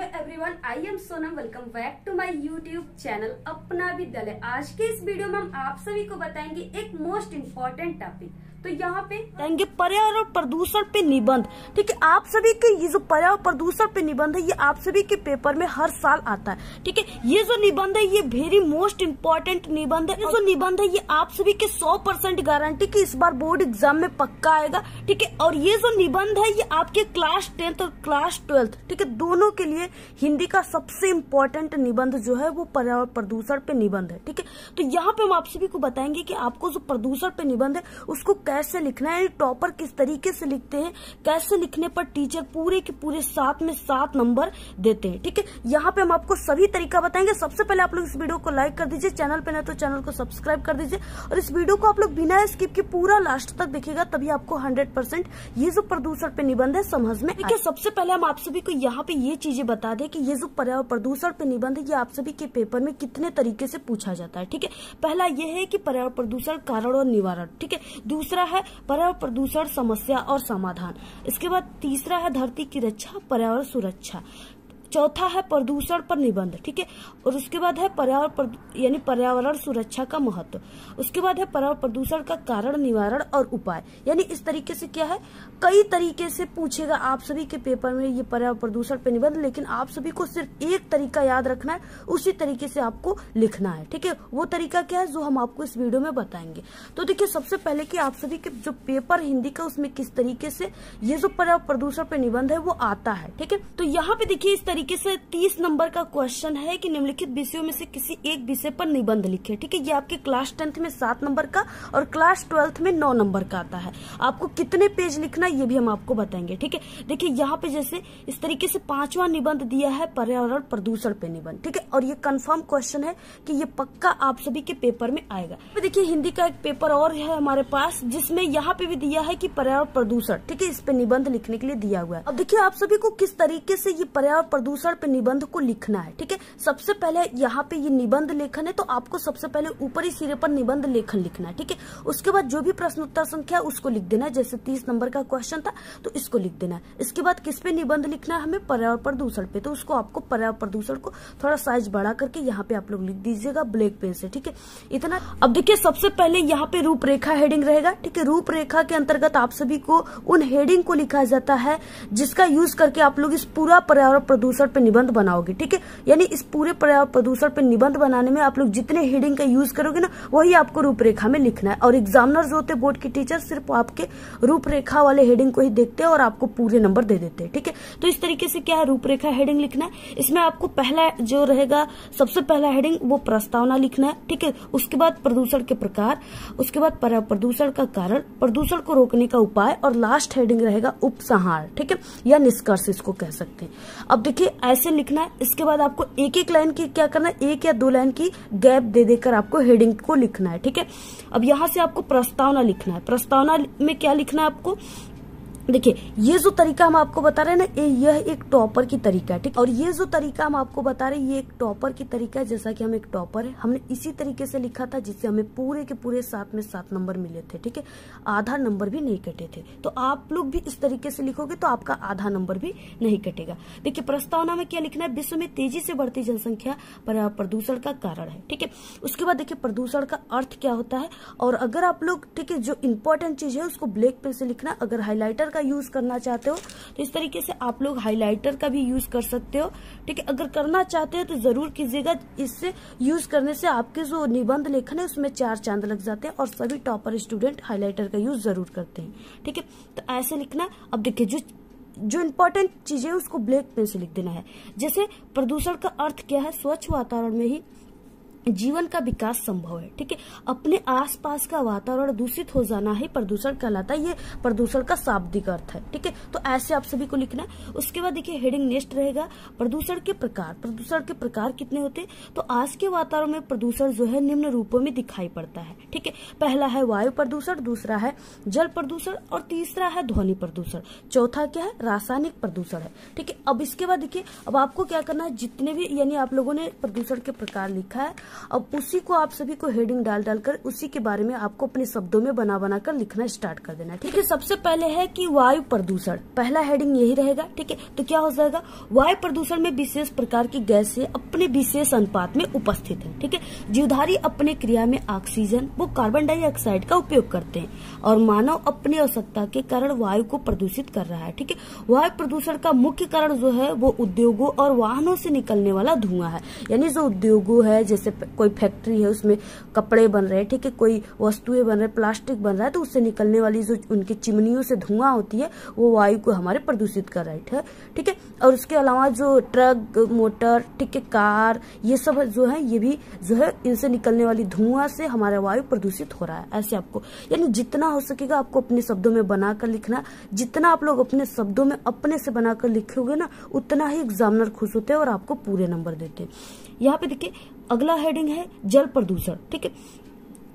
Hello everyone, I am Sonam. Welcome back to my YouTube channel Apna Vidyalaya. आज के इस video में हम आप सभी को बताएंगे एक मोस्ट इम्पोर्टेंट टॉपिक। तो यहाँ पे बताएंगे पर्यावरण प्रदूषण पे निबंध। ठीक है, आप सभी के ये जो पर्यावरण प्रदूषण पे निबंध है ये आप सभी के पेपर में हर साल आता है। ठीक है, ये जो निबंध है ये वेरी मोस्ट इम्पोर्टेंट निबंध है। ये जो निबंध है ये आप सभी के 100% गारंटी की इस बार बोर्ड एग्जाम में पक्का आएगा। ठीक है, और ये जो निबंध है ये आपके क्लास 10th और क्लास 12th ठीक है दोनों के लिए हिंदी का सबसे इम्पोर्टेंट निबंध जो है वो पर्यावरण प्रदूषण पे निबंध है। ठीक है, तो यहाँ पे हम आप सभी को बताएंगे कि आपको जो प्रदूषण पे निबंध है उसको कैसे लिखना है, टॉपर किस तरीके से लिखते हैं, कैसे लिखने पर टीचर पूरे के पूरे 7 में 7 नंबर देते हैं। ठीक है, यहाँ पे हम आपको सभी तरीका बताएंगे। सबसे पहले आप लोग इस वीडियो को लाइक कर दीजिए, चैनल पे नहीं तो चैनल को सब्सक्राइब कर दीजिए और इस वीडियो को आप लोग बिना स्किप के पूरा लास्ट तक देखिएगा, तभी आपको 100% ये जो प्रदूषण पे निबंध है समझ में। ठीक है, सबसे पहले हम आप सभी को यहाँ पे ये चीजें बता दें कि ये जो पर्यावरण प्रदूषण पे निबंध है ये आप सभी के पेपर में कितने तरीके से पूछा जाता है। ठीक है, पहला ये है कि पर्यावरण प्रदूषण कारण और निवारण। ठीक है, दूसरा है पर्यावरण प्रदूषण समस्या और समाधान। इसके बाद तीसरा है धरती की रक्षा, पर्यावरण सुरक्षा। चौथा है प्रदूषण पर निबंध। ठीक है, और उसके बाद है पर्यावरण सुरक्षा का महत्व। उसके बाद है पर्यावरण प्रदूषण का कारण, निवारण और उपाय। यानी इस तरीके से क्या है, कई तरीके से पूछेगा आप सभी के पेपर में ये पर्यावरण प्रदूषण पे निबंध, लेकिन आप सभी को सिर्फ एक तरीका याद रखना है, उसी तरीके से आपको लिखना है। ठीक है, वो तरीका क्या है जो हम आपको इस वीडियो में बताएंगे। तो देखिए, सबसे पहले कि आप सभी के जो पेपर हिंदी का उसमें किस तरीके से ये जो पर्यावरण प्रदूषण पे निबंध है वो आता है। ठीक है, तो यहाँ पे देखिए इस तरीके से 30 नंबर का क्वेश्चन है कि निम्नलिखित विषयों में से किसी एक विषय पर निबंध लिखे। ठीक है, ये आपके क्लास 10th में 7 नंबर का और क्लास 12th में 9 नंबर का आता है। आपको कितने पेज लिखना है ये भी हम आपको बताएंगे। ठीक है, देखिए यहाँ पे जैसे इस तरीके से 5वां निबंध दिया है पर्यावरण प्रदूषण पे निबंध। ठीक है, और ये कंफर्म क्वेश्चन है कि ये पक्का आप सभी के पेपर में आएगा। तो देखिए हिंदी का एक पेपर और है हमारे पास जिसमें यहाँ पे भी दिया है कि पर्यावरण प्रदूषण। ठीक है, इस पे निबंध लिखने के लिए दिया हुआ है। अब देखिए आप सभी को किस तरीके से ये पर्यावरण प्रदूषण पे निबंध को लिखना है। ठीक है, सबसे पहले यहाँ पे ये निबंध लेखन है तो आपको सबसे पहले ऊपरी सिरे पर निबंध लेखन लिखना है। ठीक है, उसके बाद जो भी प्रश्न उत्तर संख्या है उसको लिख देना है। जैसे 30 नंबर का क्वेश्चन था तो इसको लिख देना है। इसके बाद किस पे निबंध लिखना है, हमें पर्यावरण प्रदूषण पे, तो उसको आपको पर्यावरण प्रदूषण को थोड़ा साइज बढ़ा करके यहाँ पे आप लोग लिख दीजिएगा ब्लैक पेन से। ठीक है, इतना। अब देखिए सबसे पहले यहाँ पे रूपरेखा हेडिंग रहेगा। ठीक है, रूपरेखा के अंतर्गत आप सभी को उन हेडिंग को लिखा जाता है जिसका यूज करके आप लोग इस पूरा पर्यावरण प्रदूषण पे निबंध बनाओगे। ठीक है, यानी इस पूरे पर्यावरण प्रदूषण पे निबंध बनाने में आप लोग जितने हेडिंग का यूज करोगे ना वही आपको रूपरेखा में लिखना है। और एग्जामिनर जो होते हैं बोर्ड के टीचर सिर्फ आपके रूपरेखा वाले हेडिंग को ही देखते हैं और आपको पूरे नंबर दे देते हैं। ठीक है, तो इस तरीके से क्या है रूपरेखा हेडिंग लिखना है। इसमें आपको पहला जो रहेगा सबसे पहला हेडिंग वो प्रस्तावना लिखना है। ठीक है, उसके बाद प्रदूषण के प्रकार, उसके बाद पर्यावरण प्रदूषण का कारण, प्रदूषण को रोकने का उपाय और लास्ट हेडिंग रहेगा उपसंहार। ठीक है, या निष्कर्ष इसको कह सकते हैं। अब देखिए ऐसे लिखना है। इसके बाद आपको एक एक लाइन की क्या करना है, 1 या 2 लाइन की गैप दे देकर आपको हेडिंग को लिखना है। ठीक है, अब यहाँ से आपको प्रस्तावना लिखना है। प्रस्तावना में क्या लिखना है आपको, देखिए ये जो तरीका हम आपको बता रहे हैं ना यह एक टॉपर की तरीका है। ठीक, और ये जो तरीका हम आपको बता रहे हैं ये एक टॉपर की तरीका है। जैसा कि हम एक टॉपर है, हमने इसी तरीके से लिखा था जिससे हमें पूरे के पूरे 7 में 7 नंबर मिले थे। ठीक है, आधा नंबर भी नहीं कटे थे। तो आप लोग भी इस तरीके से लिखोगे तो आपका आधा नंबर भी नहीं कटेगा। देखिए प्रस्तावना में क्या लिखना है, विश्व में तेजी से बढ़ती जनसंख्या पर्यावरण प्रदूषण का कारण है। ठीक है, उसके बाद देखिए प्रदूषण का अर्थ क्या होता है, और अगर आप लोग ठीक है जो इंपॉर्टेंट चीज है उसको ब्लैक पेन से लिखना। अगर हाईलाइटर का यूज करना चाहते हो तो इस तरीके से आप लोग हाइलाइटर का भी यूज कर सकते हो। ठीक है, अगर करना चाहते हो तो जरूर कीजिएगा। इससे यूज करने से आपके जो निबंध लेखन है उसमें 4 चांद लग जाते हैं और सभी टॉपर स्टूडेंट हाइलाइटर का यूज जरूर करते हैं। ठीक है, तो ऐसे लिखना। अब देखिए जो इम्पोर्टेंट चीजें है उसको ब्लैक पेन से लिख देना है। जैसे प्रदूषण का अर्थ क्या है, स्वच्छ वातावरण में ही जीवन का विकास संभव है। ठीक है, अपने आसपास का वातावरण दूषित हो जाना ही प्रदूषण कहलाता है। ये प्रदूषण का शाब्दिक अर्थ है। ठीक है, तो ऐसे आप सभी को लिखना है। उसके बाद देखिए हेडिंग नेक्स्ट रहेगा प्रदूषण के प्रकार। प्रदूषण के प्रकार कितने होते हैं, तो आज के वातावरण में प्रदूषण जो है निम्न रूपों में दिखाई पड़ता है। ठीक है, पहला है वायु प्रदूषण, दूसरा है जल प्रदूषण और तीसरा है ध्वनि प्रदूषण। चौथा क्या है, रासायनिक प्रदूषण है। ठीक है, अब इसके बाद देखिए अब आपको क्या करना है, जितने भी यानी आप लोगों ने प्रदूषण के प्रकार लिखा है अब उसी को आप सभी को हेडिंग डाल डालकर उसी के बारे में आपको अपने शब्दों में बना कर लिखना स्टार्ट कर देना है। ठीक है, सबसे पहले है कि वायु प्रदूषण, पहला हेडिंग यही रहेगा। ठीक है, तो क्या हो जाएगा, वायु प्रदूषण में विशेष प्रकार की गैसें अपने विशेष अनुपात में उपस्थित है। ठीक है, जीवधारी अपने क्रिया में ऑक्सीजन वो कार्बन डाइऑक्साइड का उपयोग करते हैं और मानव अपनी आवश्यकता के कारण वायु को प्रदूषित कर रहा है। ठीक है, वायु प्रदूषण का मुख्य कारण जो है वो उद्योगों और वाहनों से निकलने वाला धुआं है। यानी जो उद्योगों है, जैसे कोई फैक्ट्री है उसमें कपड़े बन रहे हैं, ठीक है, कोई वस्तुएं बन रहे, प्लास्टिक बन रहा है, तो उससे निकलने वाली जो उनकी चिमनियों से धुआं होती है वो वायु को हमारे प्रदूषित कर रहा है। ठीक है, और उसके अलावा जो ट्रक, मोटर, ठीक है, कार, ये सब जो है ये भी जो है इनसे निकलने वाली धुआं से हमारा वायु प्रदूषित हो रहा है। ऐसे आपको यानी जितना हो सकेगा आपको अपने शब्दों में बनाकर लिखना। जितना आप लोग अपने शब्दों में अपने से बनाकर लिखोगे ना, उतना ही एग्जामिनर खुश होते हैं और आपको पूरे नंबर देते हैं। यहाँ पे देखिए अगला हेडिंग है जल प्रदूषण। ठीक है,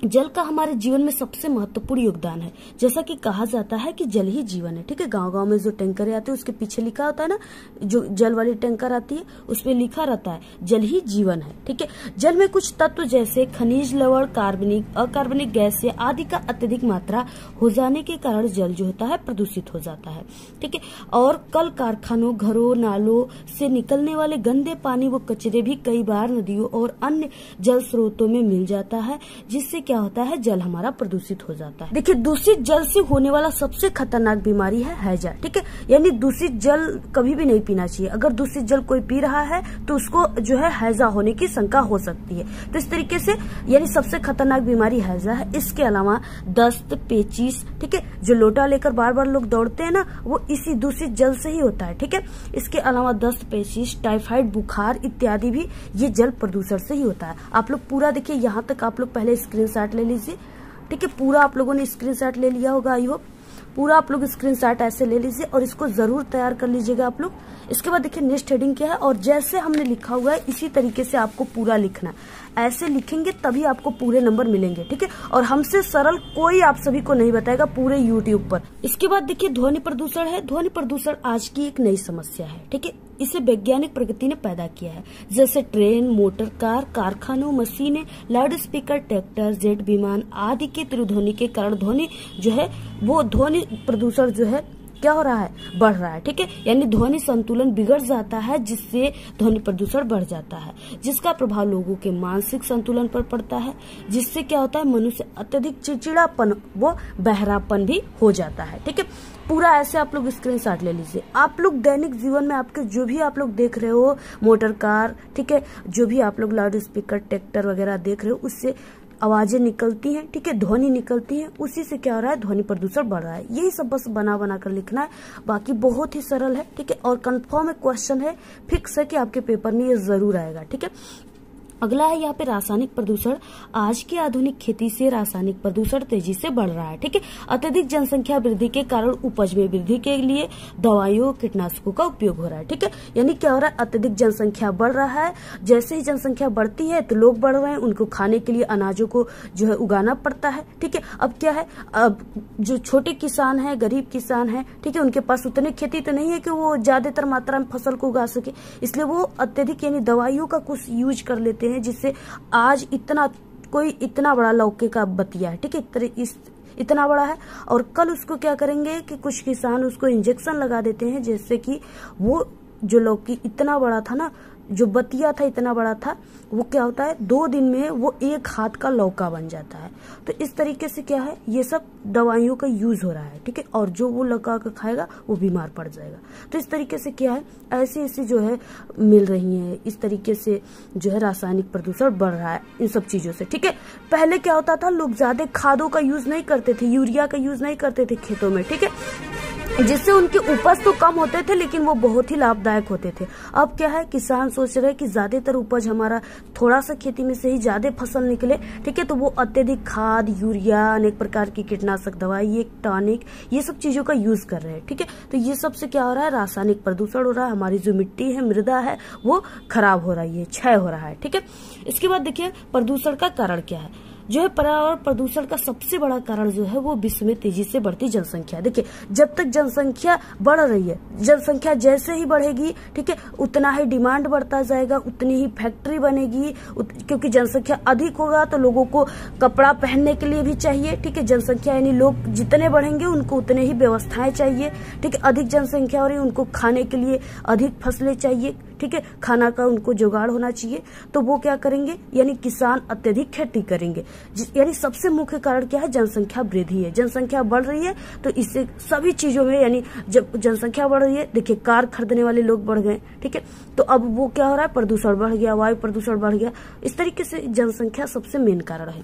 जल का हमारे जीवन में सबसे महत्वपूर्ण योगदान है। जैसा कि कहा जाता है कि जल ही जीवन है। ठीक है, गांव-गांव में जो टैंकर आते हैं उसके पीछे लिखा होता है ना, जो जल वाली टैंकर आती है उस पे लिखा रहता है जल ही जीवन है। ठीक है, जल में कुछ तत्व जैसे खनिज, लवण, कार्बनिक, अकार्बनिक गैसें आदि का अत्यधिक मात्रा हो जाने के कारण जल जो होता है प्रदूषित हो जाता है। ठीक है, और कल कारखानों, घरों, नालों से निकलने वाले गंदे पानी व कचरे भी कई बार नदियों और अन्य जल स्रोतों में मिल जाता है, जिससे क्या होता है, जल हमारा प्रदूषित हो जाता है। देखिए, दूषित जल से होने वाला सबसे खतरनाक बीमारी है हैजा। ठीक है, यानी दूषित जल कभी भी नहीं पीना चाहिए। अगर दूषित जल कोई पी रहा है तो उसको जो है हैजा होने की शंका हो सकती है। तो इस तरीके से यानी सबसे खतरनाक बीमारी हैजा है। इसके अलावा दस्त, पेचिश, ठीक है, जो लोटा लेकर बार बार लोग दौड़ते हैं ना, वो इसी दूषित जल से ही होता है। ठीक है, इसके अलावा दस्त, पेचिश, टाइफाइड, बुखार इत्यादि भी ये जल प्रदूषण से ही होता है। आप लोग पूरा देखिए, यहाँ तक आप लोग पहले स्क्रीनशॉट ले लीजिए। ठीक है, पूरा आप लोगों ने स्क्रीनशॉट ले लिया होगा, आई होप पूरा आप लोग स्क्रीनशॉट ऐसे ले लीजिए और इसको जरूर तैयार कर लीजिएगा आप लोग। इसके बाद देखिए नेक्स्ट हेडिंग क्या है, और जैसे हमने लिखा हुआ है इसी तरीके से आपको पूरा लिखना। ऐसे लिखेंगे तभी आपको पूरे नंबर मिलेंगे। ठीक है, और हमसे सरल कोई आप सभी को नहीं बताएगा पूरे यूट्यूब पर। इसके बाद देखिए ध्वनि प्रदूषण है। ध्वनि प्रदूषण आज की एक नई समस्या है। ठीक है, इसे वैज्ञानिक प्रगति ने पैदा किया है। जैसे ट्रेन, मोटर कार, कारखानों, मशीनें, लाउड स्पीकर, ट्रैक्टर, जेट विमान आदि के ध्वनि के कारण ध्वनि जो है वो ध्वनि प्रदूषण जो है क्या हो रहा है, बढ़ रहा है। ठीक है, यानी ध्वनि संतुलन बिगड़ जाता है, जिससे ध्वनि प्रदूषण बढ़ जाता है, जिसका प्रभाव लोगों के मानसिक संतुलन पर पड़ता है, जिससे क्या होता है, मनुष्य अत्यधिक चिड़चिड़ापन वो बहरापन भी हो जाता है। ठीक है, पूरा ऐसे आप लोग स्क्रीनशॉट ले लीजिए। आप लोग दैनिक जीवन में आपके जो भी आप लोग देख रहे हो, मोटर कार, ठीक है, जो भी आप लोग लाउड स्पीकर, ट्रैक्टर वगैरह देख रहे हो, उससे आवाजें निकलती हैं, ठीक है, ध्वनि निकलती है, उसी से क्या हो रहा है, ध्वनि प्रदूषण बढ़ रहा है। यही सब बस बना बना कर लिखना है, बाकी बहुत ही सरल है। ठीक है, और कंफर्म क्वेश्चन है, फिक्स है कि आपके पेपर में ये जरूर आएगा। ठीक है, अगला है यहाँ पे रासायनिक प्रदूषण। आज की आधुनिक खेती से रासायनिक प्रदूषण तेजी से बढ़ रहा है। ठीक है, अत्यधिक जनसंख्या वृद्धि के कारण उपज में वृद्धि के लिए दवाइयों, कीटनाशकों का उपयोग हो रहा है। ठीक है, यानी क्या हो रहा है, अत्यधिक जनसंख्या बढ़ रहा है। जैसे ही जनसंख्या बढ़ती है तो लोग बढ़ रहे हैं, उनको खाने के लिए अनाजों को जो है उगाना पड़ता है। ठीक है, अब क्या है, अब जो छोटे किसान है, गरीब किसान है, ठीक है, उनके पास उतनी खेती तो नहीं है कि वो ज्यादातर मात्रा में फसल को उगा सके, इसलिए वो अत्यधिक यानी दवाइयों का कुछ यूज कर लेते हैं, जिससे आज इतना बड़ा लौकी का बतिया है। ठीक है, इतना बड़ा है, और कल उसको क्या करेंगे कि कुछ किसान उसको इंजेक्शन लगा देते हैं, जिससे कि वो जो लौकी इतना बड़ा था ना, जो बतिया था इतना बड़ा था, वो क्या होता है 2 दिन में वो 1 हाथ का लौका बन जाता है। तो इस तरीके से क्या है, ये सब दवाइयों का यूज हो रहा है। ठीक है, और जो वो लौका का खाएगा वो बीमार पड़ जाएगा। तो इस तरीके से क्या है, ऐसी जो है मिल रही है, इस तरीके से जो है रासायनिक प्रदूषण बढ़ रहा है इन सब चीजों से। ठीक है, पहले क्या होता था, लोग ज्यादा खादों का यूज नहीं करते थे, यूरिया का यूज नहीं करते थे खेतों में। ठीक है, जिससे उनकी उपज तो कम होते थे लेकिन वो बहुत ही लाभदायक होते थे। अब क्या है, किसान सोच रहे हैं कि ज्यादातर उपज हमारा थोड़ा सा खेती में से ही ज्यादा फसल निकले। ठीक है, तो वो अत्यधिक खाद, यूरिया, अनेक प्रकार की कीटनाशक दवाई, टॉनिक, ये सब चीजों का यूज कर रहे हैं। ठीक है, तो ये सबसे क्या हो रहा है, रासायनिक प्रदूषण हो रहा है, हमारी जो मिट्टी है, मृदा है, वो खराब हो रही है, क्षय हो रहा है। ठीक है, इसके बाद देखिए प्रदूषण का कारण क्या है। जो है पर्यावरण प्रदूषण का सबसे बड़ा कारण जो है वो विश्व में तेजी से बढ़ती जनसंख्या। देखिए, जब तक जनसंख्या बढ़ रही है, जनसंख्या जैसे ही बढ़ेगी, ठीक है, उतना ही डिमांड बढ़ता जाएगा, उतनी ही फैक्ट्री बनेगी, क्योंकि जनसंख्या अधिक होगा तो लोगों को कपड़ा पहनने के लिए भी चाहिए, ठीक है। जनसंख्या यानी लोग जितने बढ़ेंगे उनको उतने ही व्यवस्थाएं चाहिए, ठीक है। अधिक जनसंख्या हो रही है, उनको खाने के लिए अधिक फसलें चाहिए, ठीक है, खाना का उनको जुगाड़ होना चाहिए, तो वो क्या करेंगे, यानी किसान अत्यधिक खेती करेंगे। यानी सबसे मुख्य कारण क्या है, जनसंख्या वृद्धि है। जनसंख्या बढ़ रही है तो इससे सभी चीजों में, यानी जब जनसंख्या बढ़ रही है, देखिए कार खरीदने वाले लोग बढ़ गए, ठीक है, तो अब वो क्या हो रहा है, प्रदूषण बढ़ गया, वायु प्रदूषण बढ़ गया। इस तरीके से जनसंख्या सबसे मेन कारण है।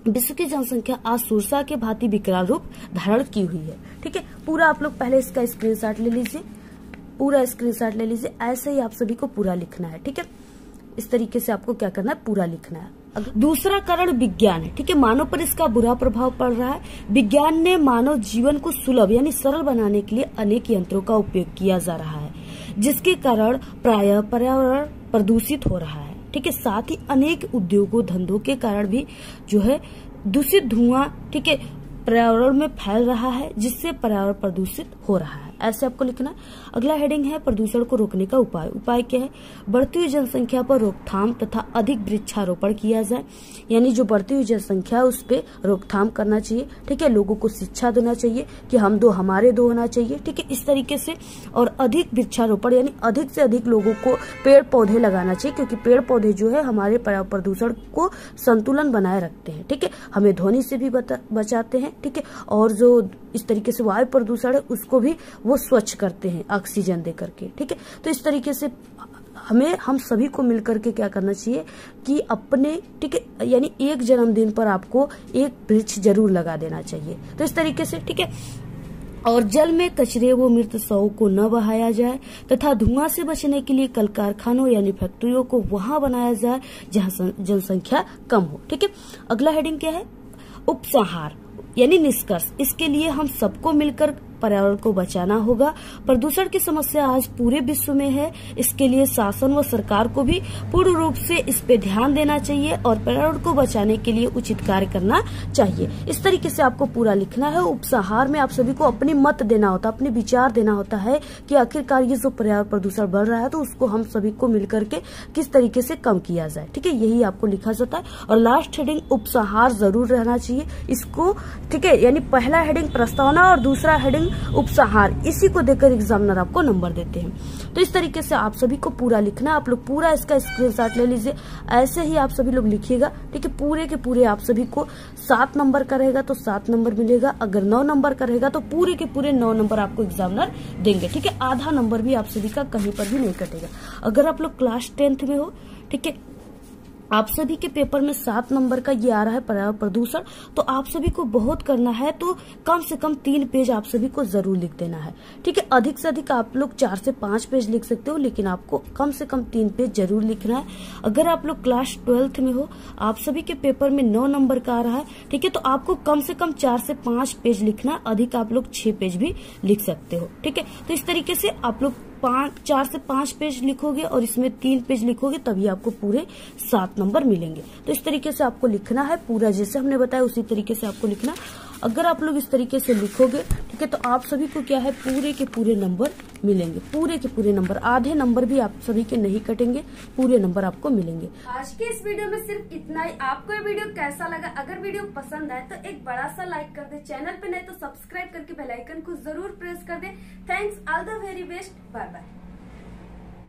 विश्व की जनसंख्या आज सुरसा के भांति विकराल रूप धारण की हुई है, ठीक है। पूरा आप लोग पहले इसका स्क्रीनशॉट ले लीजिए, पूरा स्क्रीनशॉट ले लीजिए। ऐसे ही आप सभी को पूरा लिखना है, ठीक है। इस तरीके से आपको क्या करना है, पूरा लिखना है। दूसरा कारण विज्ञान है, ठीक है। मानव पर इसका बुरा प्रभाव पड़ रहा है। विज्ञान ने मानव जीवन को सुलभ यानी सरल बनाने के लिए अनेक यंत्रों का उपयोग किया जा रहा है, जिसके कारण प्रायः पर्यावरण प्रदूषित हो रहा है, ठीक है। साथ ही अनेक उद्योगों धंधों के कारण भी जो है दूषित धुआं, ठीक है, पर्यावरण में फैल रहा है, जिससे पर्यावरण प्रदूषित हो रहा है। ऐसे आपको लिखना है। अगला हेडिंग है प्रदूषण को रोकने का उपाय। उपाय क्या है, बढ़ती हुई जनसंख्या पर रोकथाम तथा अधिक वृक्षारोपण किया जाए, यानी जो बढ़ती हुई जनसंख्या है उस पर रोकथाम करना चाहिए, ठीक है। लोगों को शिक्षा देना चाहिए कि हम दो हमारे दो होना चाहिए, ठीक है, इस तरीके से। और अधिक वृक्षारोपण यानी अधिक से अधिक लोगों को पेड़ पौधे लगाना चाहिए, क्योंकि पेड़ पौधे जो है हमारे पर्यावरण प्रदूषण को संतुलन बनाए रखते हैं, ठीक है, हमें ध्वनि से भी बचाते हैं, ठीक है, और जो इस तरीके से वायु प्रदूषण है उसको भी वो स्वच्छ करते हैं ऑक्सीजन दे करके, ठीक है। तो इस तरीके से हम सभी को मिलकर के क्या करना चाहिए कि अपने, ठीक है, यानी एक जन्मदिन पर आपको एक वृक्ष जरूर लगा देना चाहिए। तो इस तरीके से, ठीक है। और जल में कचरे व मृत शवों को न बहाया जाए तथा धुआं से बचने के लिए कल कारखानों यानी फैक्ट्रियों को वहां बनाया जाए जहां जनसंख्या कम हो, ठीक है। अगला हेडिंग क्या है, उपसंहार यानी निष्कर्ष। इसके लिए हम सबको मिलकर पर्यावरण को बचाना होगा। प्रदूषण की समस्या आज पूरे विश्व में है, इसके लिए शासन व सरकार को भी पूर्ण रूप से इस पे ध्यान देना चाहिए और पर्यावरण को बचाने के लिए उचित कार्य करना चाहिए। इस तरीके से आपको पूरा लिखना है। उपसंहार में आप सभी को अपनी मत देना होता है, अपने विचार देना होता है कि आखिरकार ये जो पर्यावरण प्रदूषण बढ़ रहा है तो उसको हम सभी को मिलकर के किस तरीके से कम किया जाए, ठीक है, यही आपको लिखा जाता है। और लास्ट हेडिंग उपसंहार जरूर रहना चाहिए इसको, ठीक है, यानी पहला हेडिंग प्रस्तावना और दूसरा हेडिंग उपसंहार, इसी को देकर एग्जामिनर आपको नंबर देते हैं। तो इस तरीके से आप सभी को पूरा लिखना है। आप लोग पूरा इसका स्क्रीनशॉट ले लीजिए। ऐसे ही आप सभी लोग लिखिएगा, ठीक है। पूरे के पूरे आप सभी को 7 नंबर का रहेगा तो 7 नंबर मिलेगा। अगर 9 नंबर का रहेगा तो पूरे के पूरे 9 नंबर आपको एग्जामिनर देंगे, ठीक है। आधा नंबर भी आप सभी का कहीं पर भी नहीं कटेगा। अगर आप लोग क्लास 10th में हो, ठीक है, आप सभी के पेपर में 7 नंबर का ये आ रहा है पर्यावरण प्रदूषण, तो आप सभी को बहुत करना है, तो कम से कम 3 पेज आप सभी को जरूर लिख देना है, ठीक है। अधिक से अधिक आप लोग 4 से 5 पेज लिख सकते हो, लेकिन आपको कम से कम 3 पेज जरूर लिखना है। अगर आप लोग क्लास 12th में हो, आप सभी के पेपर में 9 नंबर का आ रहा है, ठीक है, तो आपको कम से कम 4 से 5 पेज लिखना, अधिक आप लोग 6 पेज भी लिख सकते हो, ठीक है। तो इस तरीके से आप लोग 4 से 5 पेज लिखोगे और इसमें 3 पेज लिखोगे, तभी आपको पूरे 7 नंबर मिलेंगे। तो इस तरीके से आपको लिखना है पूरा, जैसे हमने बताया उसी तरीके से आपको लिखना। अगर आप लोग इस तरीके से लिखोगे, ठीक है, तो आप सभी को क्या है, पूरे के पूरे नंबर मिलेंगे, पूरे के पूरे नंबर। आधे नंबर भी आप सभी के नहीं कटेंगे, पूरे नंबर आपको मिलेंगे। आज के इस वीडियो में सिर्फ इतना ही। आपको ये वीडियो कैसा लगा? अगर वीडियो पसंद आए तो एक बड़ा सा लाइक कर दे, चैनल पे नहीं तो सब्सक्राइब करके बेल आइकन को जरूर प्रेस कर दे। Thanks, all the very best, bye bye.